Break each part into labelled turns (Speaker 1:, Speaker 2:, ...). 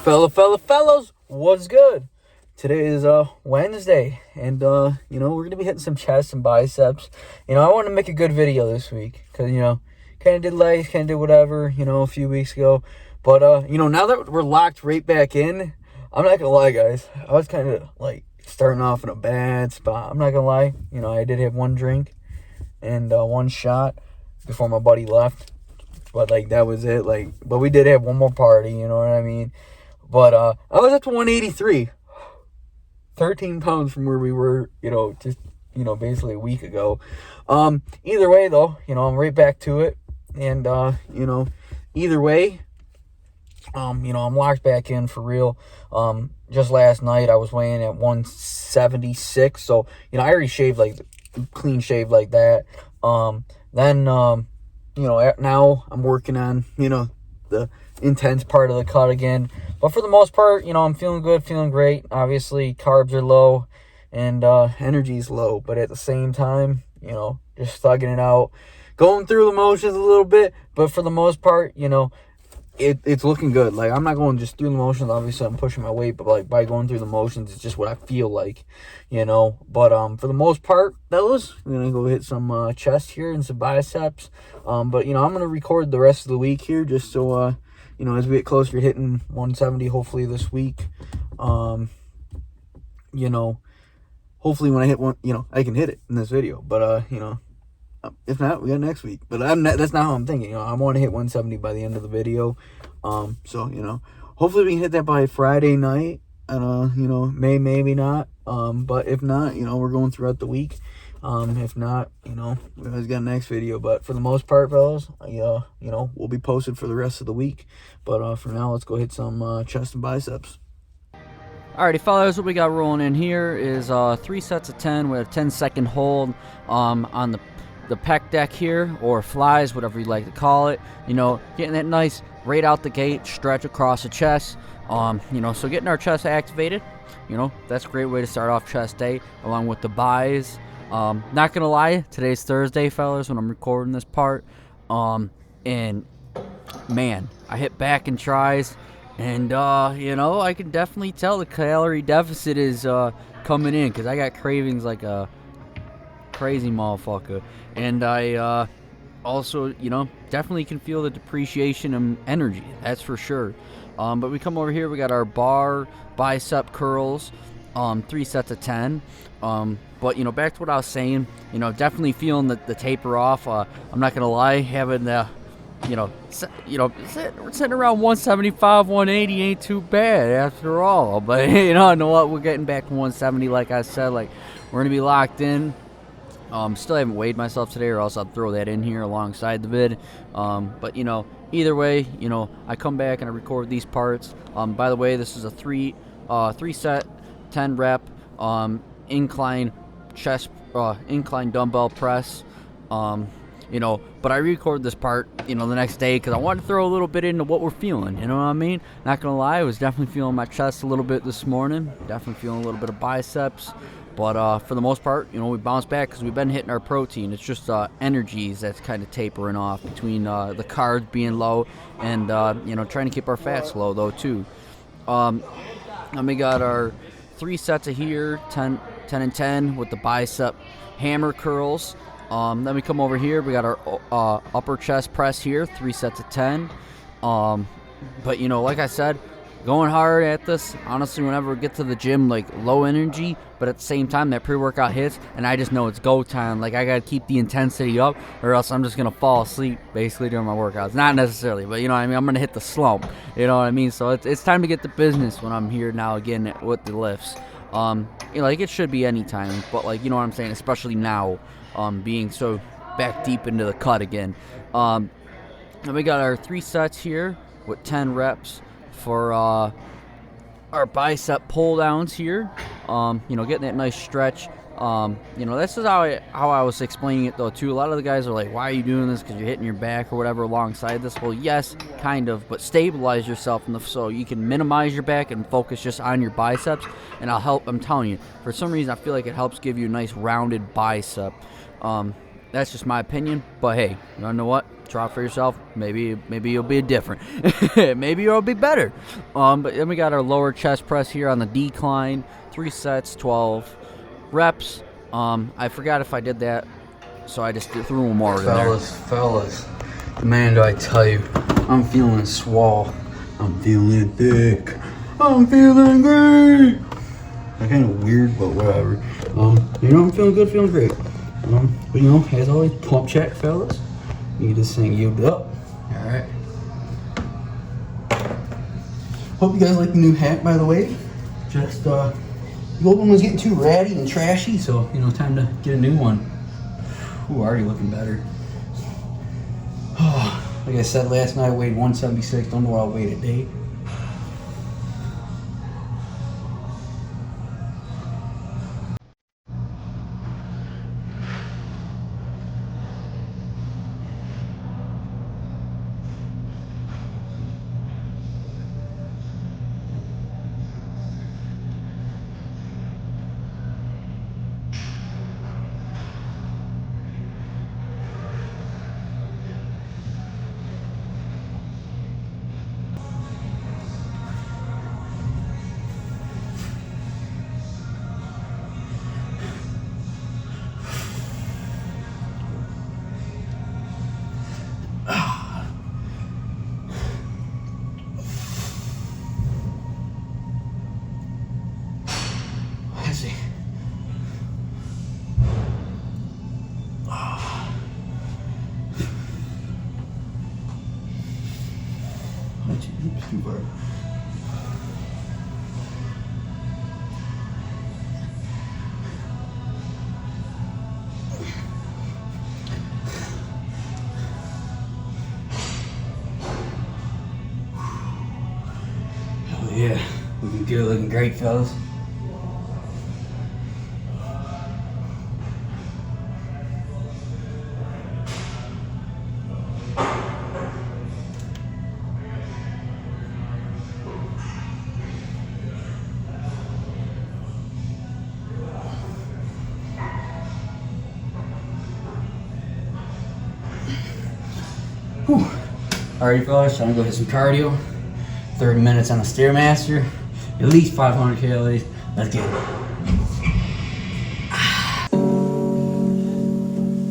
Speaker 1: Fellas, what's good? Today is Wednesday, and we're gonna be hitting some chest and biceps. I want to make a good video this week because kind of did legs, kind of did whatever a few weeks ago. But now that we're locked right back in, I'm not gonna lie, guys. I was kind of like starting off in a bad spot. I'm not gonna lie. I did have one drink and one shot before my buddy left, but that was it. But we did have one more party. You know what I mean? But I was up to 183, 13 pounds from where we were, just basically a week ago. Either way though, I'm right back to it, and either way, I'm locked back in for real. Just last night I was weighing at 176, so I already shaved clean shave like that. Then now I'm working on the intense part of the cut again, but for the most part, I'm feeling good, feeling great. Obviously carbs are low and energy's low, but at the same time, just thugging it out, going through the motions a little bit, but for the most part, it's looking good. I'm not going just through the motions. Obviously, I'm pushing my weight, but by going through the motions, it's just what I feel like, But for the most part, fellas, we're gonna go hit some chest here and some biceps. But I'm gonna record the rest of the week here, just so as we get closer to hitting 170, hopefully this week. Hopefully when I hit one, I can hit it in this video. But if not, we got next week. But that's not how I'm thinking. I want to hit 170 by the end of the video. So hopefully we can hit that by Friday night. And maybe not. But if not, we're going throughout the week. If not, we always got next video. But for the most part, fellas, we'll be posted for the rest of the week. But for now, let's go hit some chest and biceps.
Speaker 2: Alrighty, fellas, what we got rolling in here is 3 sets of 10 with a 10-second hold on the pec deck here, or flies, whatever you like to call it. Getting that nice right out the gate stretch across the chest. So getting our chest activated, that's a great way to start off chest day, along with the buys. Not gonna lie, today's Thursday, fellas, when I'm recording this part. And man, I hit back and tries, and I can definitely tell the calorie deficit is coming in, because I got cravings like a crazy motherfucker. And I also definitely can feel the depreciation and energy, that's for sure. But we come over here, we got our bar bicep curls, 3 sets of 10. But back to what I was saying, definitely feeling the taper off. I'm not gonna lie, having the sitting around 175, 180 ain't too bad after all. But I know what, we're getting back to 170, like I said. We're gonna be locked in. Still haven't weighed myself today, or else I'll throw that in here alongside the vid. But either way, I come back and I record these parts. By the way, this is a 3 set 10 rep incline chest incline dumbbell press. But I record this part the next day, because I wanted to throw a little bit into what we're feeling, you know what I mean? Not gonna lie, I was definitely feeling my chest a little bit this morning, definitely feeling a little bit of biceps. But for the most part, we bounce back, because we've been hitting our protein. It's just energies that's kind of tapering off between the carbs being low and trying to keep our fats low though too. And we got our 3 sets of here, 10 and 10 with the bicep hammer curls. Then we come over here, we got our upper chest press here, 3 sets of 10. But like I said, going hard at this. Honestly, whenever we get to the gym, low energy, but at the same time that pre-workout hits, and I just know it's go time. I gotta keep the intensity up, or else I'm just gonna fall asleep basically during my workouts. Not necessarily, but I'm gonna hit the slump. You know what I mean? So it's time to get the business when I'm here now again with the lifts. It should be any time, but you know what I'm saying, especially now, being so back deep into the cut again. And we got our 3 sets here with 10 reps for our bicep pull downs here. Getting that nice stretch. This is how I was explaining it though too. A lot of the guys are like, why are you doing this? Because you're hitting your back or whatever alongside this. Well, yes, kind of, but stabilize yourself so you can minimize your back and focus just on your biceps, and I'm telling you, for some reason I feel like it helps give you a nice rounded bicep. That's just my opinion, but hey, you know what? try it for yourself. Maybe you'll be different. Maybe you'll be better. But then we got our lower chest press here on the decline. 3 sets, 12 reps. I forgot if I did that, so I just threw one more in there.
Speaker 1: Fellas, man, do I tell you, I'm feeling swole. I'm feeling thick. I'm feeling great. Kind of weird, but whatever. I'm feeling good, feeling great. But as always, pump check, fellas. Need this thing yoked up. All right. Hope you guys like the new hat, by the way. Just the old one was getting too ratty and trashy, so time to get a new one. Ooh, already looking better. Like I said last night, I weighed 176. Don't know what I'll weigh today. Let's see. Too far. Oh yeah, looking good, looking great, fellas. Whew. Alrighty, fellas, I'm gonna go hit some cardio. 30 minutes on the Stairmaster, at least 500 calories. Let's get it.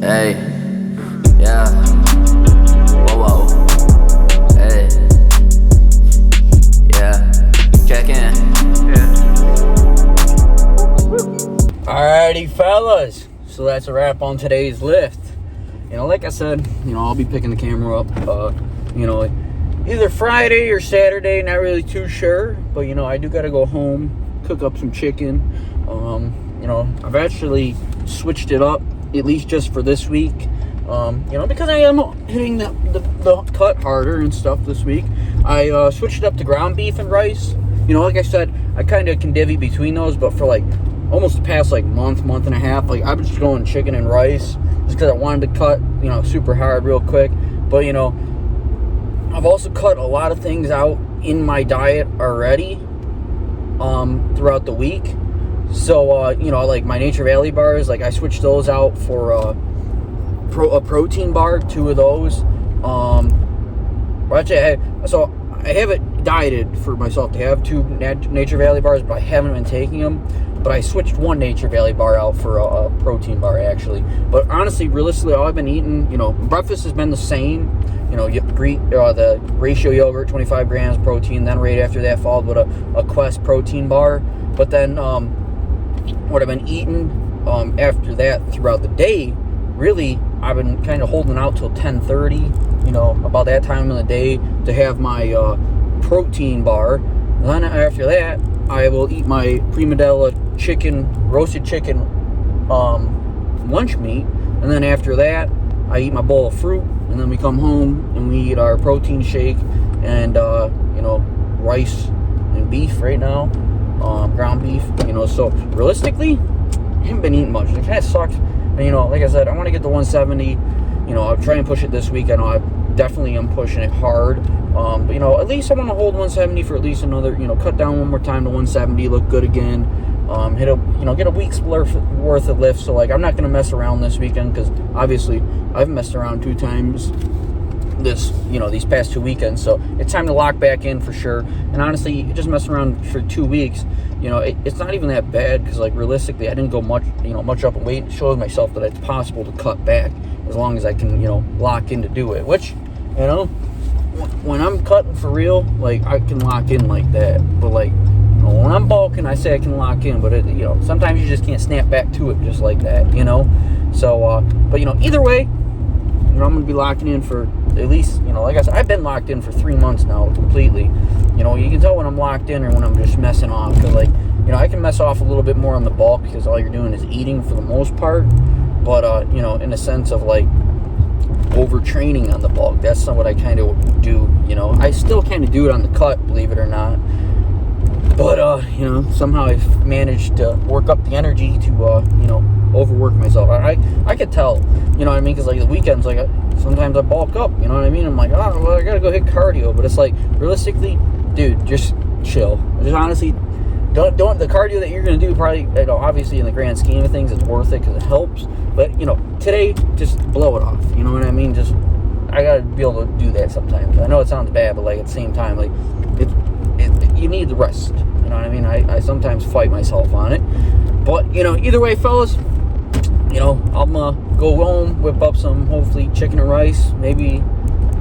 Speaker 2: Hey, yeah. Whoa. Hey, yeah. Check in.
Speaker 1: Alrighty, fellas. So that's a wrap on today's lift. Like I said, I'll be picking the camera up, either Friday or Saturday, not really too sure. But, I do got to go home, cook up some chicken. I've actually switched it up, at least just for this week. Because I am hitting the cut harder and stuff this week. I switched it up to ground beef and rice. Like I said, I kind of can divvy between those, but for like almost the past like month and a half, like I've been just going chicken and rice just because I wanted to cut, super hard real quick. But, I've also cut a lot of things out in my diet already throughout the week. So, like my Nature Valley bars, like I switched those out for a protein bar, 2 of those. So I have it dieted for myself to have 2 Nature Valley bars, but I haven't been taking them. But I switched 1 Nature Valley bar out for a protein bar, actually. But honestly, realistically, all I've been eating, breakfast has been the same. The ratio yogurt, 25 grams protein. Then right after that, followed with a Quest protein bar. But then what I've been eating after that throughout the day, really, I've been kind of holding out till 10:30, about that time of the day to have my protein bar. And then after that, I will eat my Prima Della roasted chicken lunch meat. And then after that, I eat my bowl of fruit. And then we come home and we eat our protein shake and, rice and beef right now, ground beef, So realistically, I haven't been eating much. It kind of sucks. And, like I said, I want to get to 170. I'll try and push it this week. I know I definitely am pushing it hard. But, at least I want to hold 170 for at least another, cut down one more time to 170, look good again. Get a week's worth of lift. So, like, I'm not going to mess around this weekend because, obviously, I've messed around 2 times these past 2 weekends. So it's time to lock back in for sure. And honestly, just messing around for 2 weeks, it's not even that bad, because like realistically, I didn't go much up in weight. It shows myself that it's possible to cut back as long as I can lock in to do it. Which when I'm cutting for real, like I can lock in like that. But like when I'm bulking, I say I can lock in, but sometimes you just can't snap back to it just like that. So but either way, I'm gonna be locking in for at least, like I said, I've been locked in for 3 months now completely. You can tell when I'm locked in or when I'm just messing off, because like I can mess off a little bit more on the bulk because all you're doing is eating for the most part. But in a sense of like overtraining on the bulk, that's not what I kind of do. I still kind of do it on the cut, believe it or not. But somehow I've managed to work up the energy to overwork myself. I could tell, because like the weekends, like sometimes I bulk up, I'm like, oh well, I gotta go hit cardio. But it's like, realistically, dude, just chill. Just honestly, don't the cardio that you're gonna do, probably, obviously in the grand scheme of things, it's worth it because it helps. But today, just blow it off. You know what I mean? Just, I gotta be able to do that sometimes. I know it sounds bad, but like at the same time, like you need the rest. You know what I mean? I sometimes fight myself on it. But either way, fellas, I'm gonna go home, whip up some, hopefully, chicken and rice, maybe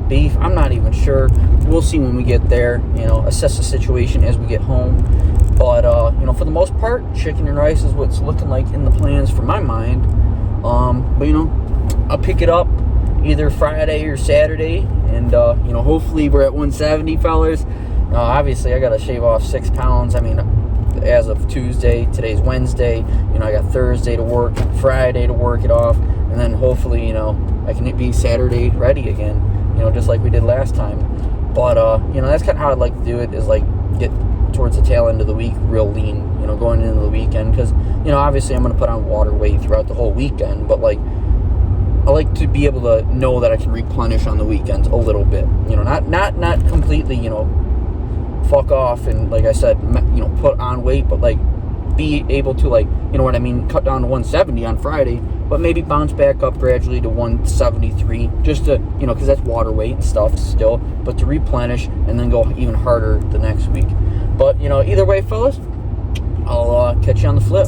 Speaker 1: beef. I'm not even sure. We'll see when we get there. Assess the situation as we get home. But for the most part, chicken and rice is what's looking like in the plans for my mind. But I'll pick it up either Friday or Saturday, and hopefully we're at 170, fellas. Obviously, I gotta shave off 6 pounds. I mean, as of Tuesday, today's Wednesday. I got Thursday to work, Friday to work it off, and then hopefully, I can be Saturday ready again. Just like we did last time. But that's kind of how I'd like to do it. Is like get towards the tail end of the week real lean. Going into the weekend, because obviously I'm gonna put on water weight throughout the whole weekend. But like, I like to be able to know that I can replenish on the weekends a little bit. Not completely, fuck off and, like I said, put on weight, but like be able to, like, cut down to 170 on Friday, but maybe bounce back up gradually to 173, just to, because that's water weight and stuff still, but to replenish and then go even harder the next week. But either way, fellas, I'll catch you on the flip.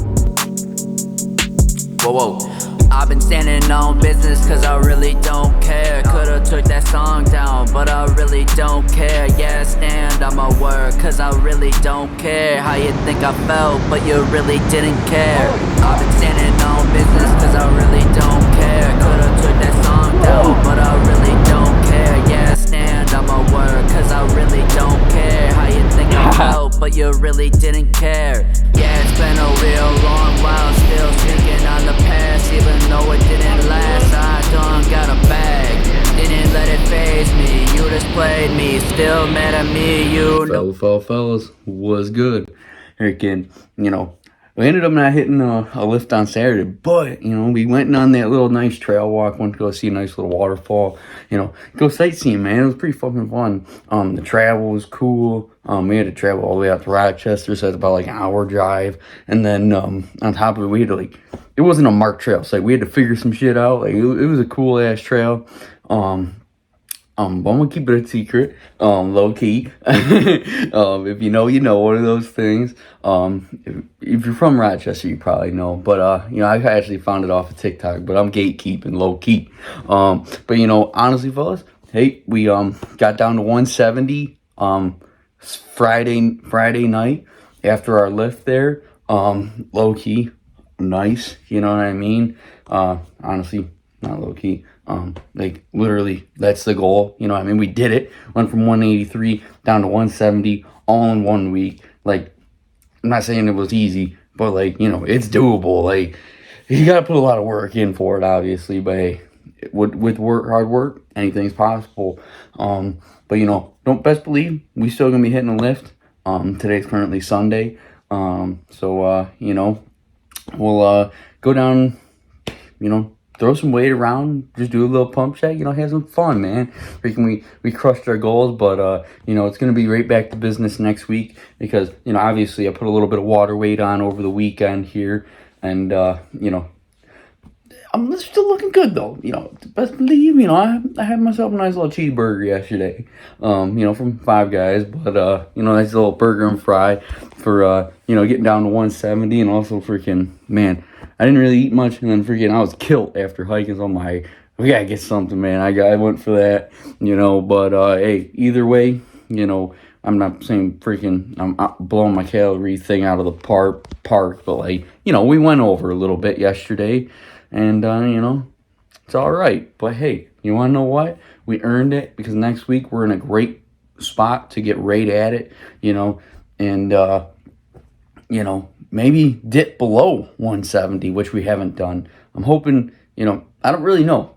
Speaker 2: Whoa. I've been standing on business cause I really don't care. Could've took that song down, but I really don't care. Yeah, stand on my word cause I really don't care how you think I felt, but you really didn't care. I've been standing on business cause I really don't care. Could've took that song down, but I really don't care. Yeah, stand on my word cause I really don't care how you think I felt, but you really didn't care. Yeah, it's been a real long while, still thinking on the past, even though it didn't last. I done got a bag, didn't let it faze me. You just played me, still mad at me,
Speaker 1: Fellas, was good. Again, we ended up not hitting a lift on Saturday, but, we went on that little nice trail walk, went to go see a nice little waterfall, go sightseeing, man. It was pretty fucking fun. The travel was cool. We had to travel all the way out to Rochester, so it's about like an hour drive. And then on top of it, we had to, it wasn't a marked trail, so we had to figure some shit out. It was a cool ass trail. I'm gonna keep it a secret, low key. If you know, one of those things. If you're from Rochester, you probably know. But I actually found it off of TikTok. But I'm gatekeeping, low key. But honestly, fellas, hey, we got down to 170 Friday night after our lift there. Low key, nice. You know what I mean? Honestly, not low key. Literally, that's the goal. We did it. Went from 183 down to 170 all in 1 week. I'm not saying it was easy, but it's doable. You gotta put a lot of work in for it, obviously. But hey, with hard work, anything's possible. But don't best believe we still gonna be hitting a lift. Today's currently Sunday. So we'll go down. Throw some weight around, just do a little pump check, have some fun, man. We crushed our goals, but, it's going to be right back to business next week because, obviously I put a little bit of water weight on over the weekend here. And, I'm I'm still looking good though. Best believe. I had myself a nice little cheeseburger yesterday. From Five Guys, but nice little burger and fry for getting down to 170, and also freaking man, I didn't really eat much, and then freaking I was killed after hiking. So I'm like, we gotta get something, man. I went for that, But hey, either way, I'm not saying freaking I'm blowing my calorie thing out of the park, but we went over a little bit yesterday, and it's all right. But hey, you want to know what? We earned it, because next week we're in a great spot to get right at it, and maybe dip below 170, which we haven't done. I'm hoping, I don't really know.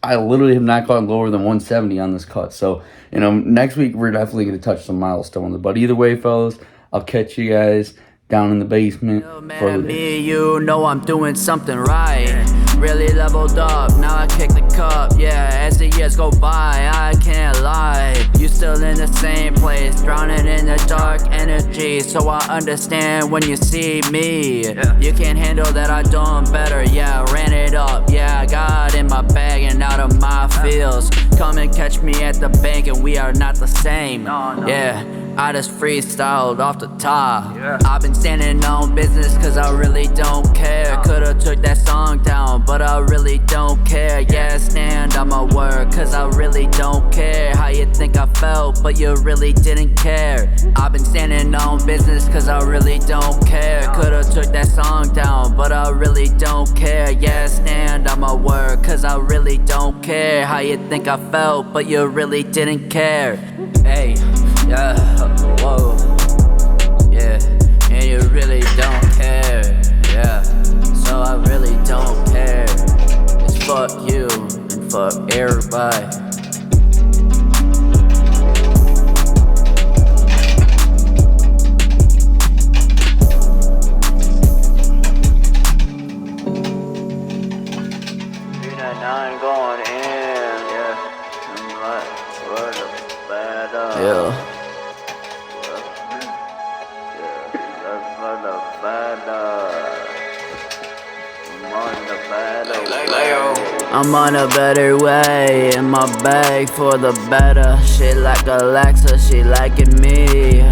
Speaker 1: I literally have not gone lower than 170 on this cut. So, next week we're definitely going to touch some milestones. But either way, fellas, I'll catch you guys down in the basement.
Speaker 2: I'm doing something right. Really leveled up, now I kick the cup. Yeah, as the years go by, I can't lie. You still in the same place, drowning in the dark energy. So I understand when you see me. You can't handle that I'm doing better. Yeah, ran it up. Yeah, I got in my bag and out of my feels. Come and catch me at the bank and we are not the same. Yeah, I just freestyled off the top. I've been standing on business cause I really don't care. Could've took that song down, but I really don't care. Yeah, stand on my word cause I really don't care how you think I felt, but you really didn't care. I've been standing on business cause I really don't care. Could've took that song down, but I really don't care. Yeah, stand on my word cause I really don't care how you think I felt, but you really didn't care. Hey, yeah, whoa, yeah, and you really don't care, yeah, so I really don't care. It's fuck you and fuck everybody. I'm going in, yeah, I'm like, what a bad yeah. I'm on a better way, in my bag for the better. Shit like a Laxer, she liking me.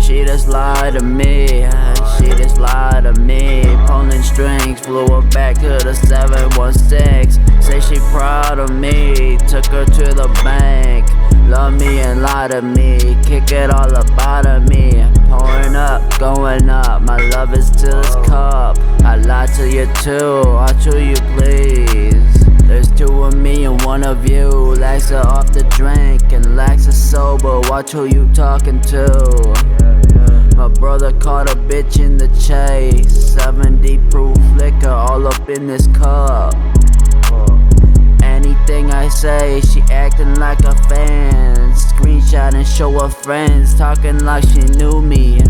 Speaker 2: She just lied to me, she just lied to me. Pulling strings, flew her back to the 716. Say she proud of me, took her to the bank. Love me and lie to me, kick it all up out of me. Pouring up, going up, my love is to this cup. I lied to you too, I'll chew you please. There's two of me and one of you. Laxer off the drink and Laxer sober, watch who you talking to. My brother caught a bitch in the chase. 70 proof liquor all up in this cup. Anything I say, she acting like a fan. Screenshot and show her friends, talking like she knew me.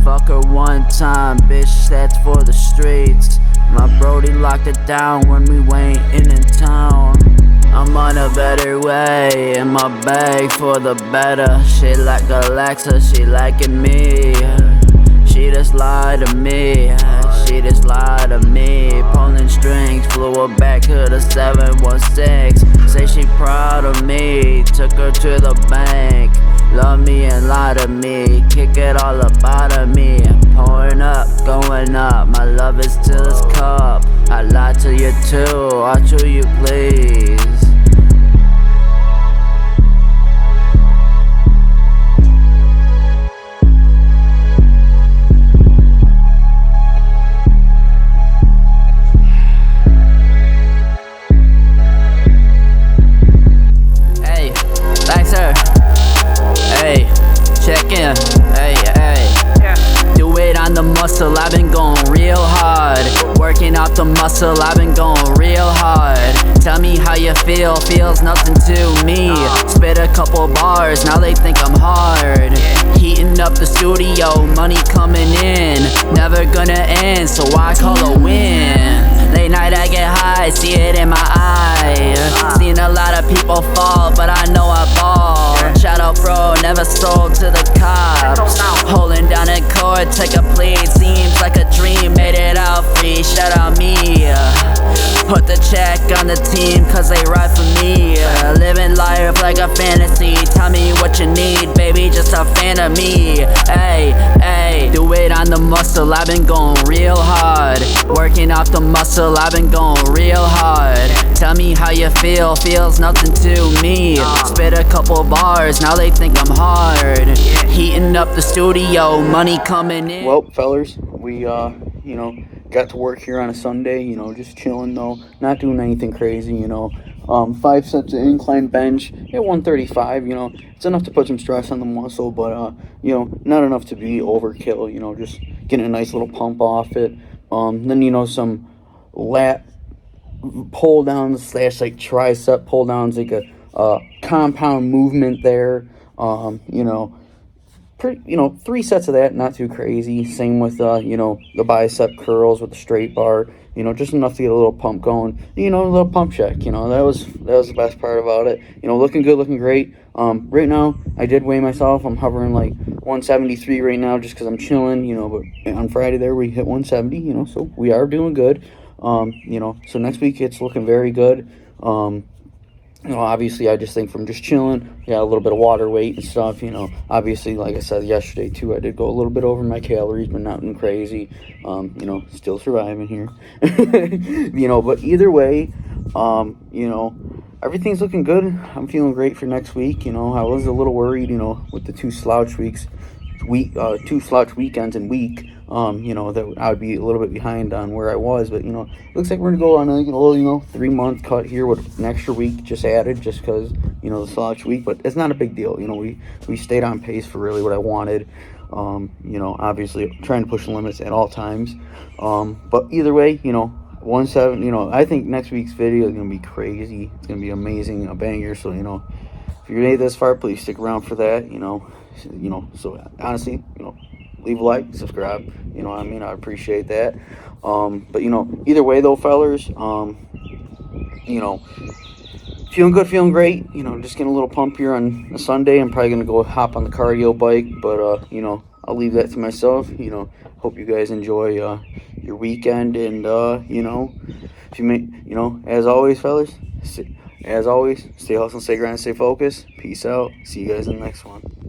Speaker 2: Fuck her one time, bitch, that's for the streets. My brody locked it down when we went in town. I'm on a better way, in my bag for the better. Shit like a Laxer, she liking me. She just lied to me, she just lied to me. Pulling strings, flew her back to the 716. Say she proud of me, took her to the bank. Love me and lie to me, kick it all up out of me. Pouring up, going up, my love is to this cup. I lied to you too, I'll chew you please. Hey, Laxer. Hey, check in. Hey, hey. Do it on the muscle, I've been going real hard. Working out the muscle, I've been going real hard. Tell me how you feel, feels nothing to me. Spit a couple bars, now they think I'm hard. Heating up the studio, money coming in. Never gonna end, so I call a win. Late night I get high, see it in my eyes. Seen a lot of people fall, but I know I ball. Shout out bro, never sold to the cops. Holding down a chord, take a plea, seems like a
Speaker 3: dream, made it out free, shout out me. Put the check on the team, cause they ride for me. Living life like a fantasy, tell me what you need, baby, just a fan of me. Hey, hey, do it on the muscle, I've been going real hard. Working off the muscle, I've been going real hard. Tell me how you feel, feels nothing to me. Spit a couple bars, now they think I'm hard. Heating up the studio, money coming in.
Speaker 1: Well, fellers, we got to work here on a Sunday, just chilling though, not doing anything crazy, 5 sets of incline bench at 135, it's enough to put some stress on the muscle, but not enough to be overkill, just getting a nice little pump off it. Then some lat pull downs / like tricep pull downs, like a compound movement there. 3 sets of that, not too crazy. Same with the bicep curls with the straight bar, just enough to get a little pump going. A little pump check. That was the best part about it. Looking good, looking great. Right now I did weigh myself. I'm hovering like 173 right now, just because I'm chilling. But on Friday there we hit 170. So we are doing good. So next week it's looking very good. Obviously, I just think from just chilling, a little bit of water weight and stuff, obviously, like I said yesterday, too, I did go a little bit over my calories, but nothing crazy, still surviving here, but either way, everything's looking good. I'm feeling great for next week. I was a little worried, with the 2 slouch weekends in week, that I would be a little bit behind on where I was, but looks like we're gonna go on a little 3-month cut here with an extra week just added, just because the slouch week, but it's not a big deal. We stayed on pace for really what I wanted. Obviously trying to push the limits at all times, but either way, 170. I think next week's video is gonna be crazy. It's gonna be amazing, a banger. So if you made this far, please stick around for that. So honestly, leave a like, subscribe, I appreciate that. But either way though, fellers, feeling good, feeling great, just getting a little pump here on a Sunday. I'm probably gonna go hop on the cardio bike, but I'll leave that to myself. Hope you guys enjoy your weekend, and if you may, as always, fellas, stay hustling, stay grind, stay focused. Peace out. See you guys in the next one.